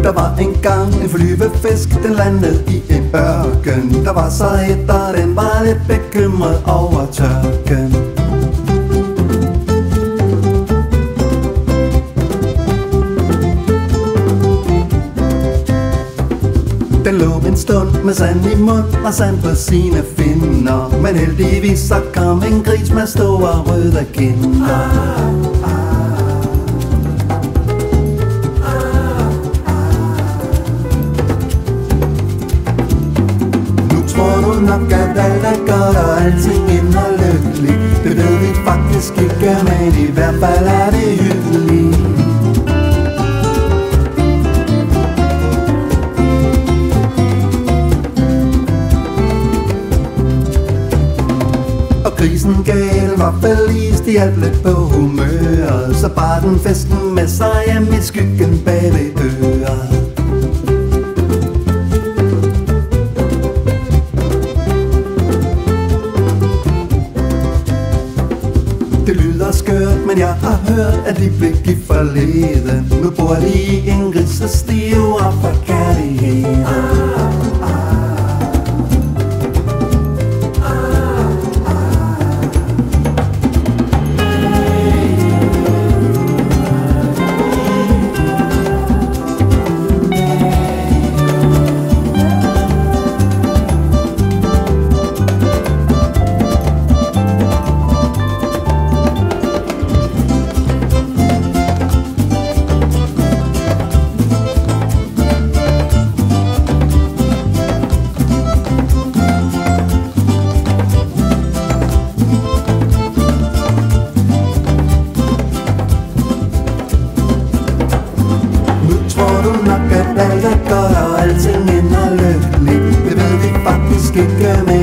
Der var engang en flyvefisk, den landede i en ørken. Der var så etter, den var lidt bekymret over tørken. Den lå en stund med sand i mund og sand på sine finner. Men heldigvis så kom en gris med store røde kinder. Nok at alt er godt og alting ender lykkeligt. Det ved vi faktisk ikke, men i hvert fald er det hyggeligt. Og grisen gal var feliz, de alt lidt på humøret. Så bar den festen med sig hjem i skyggen bag ved øret. Det lyder skørt, men jeg har hørt, at de blev gift forleden. Nu bor de i en grisestive og for kærligheden. Nok at alt er godt og alting ender lykkeligt. Det ved vi faktisk ikke, men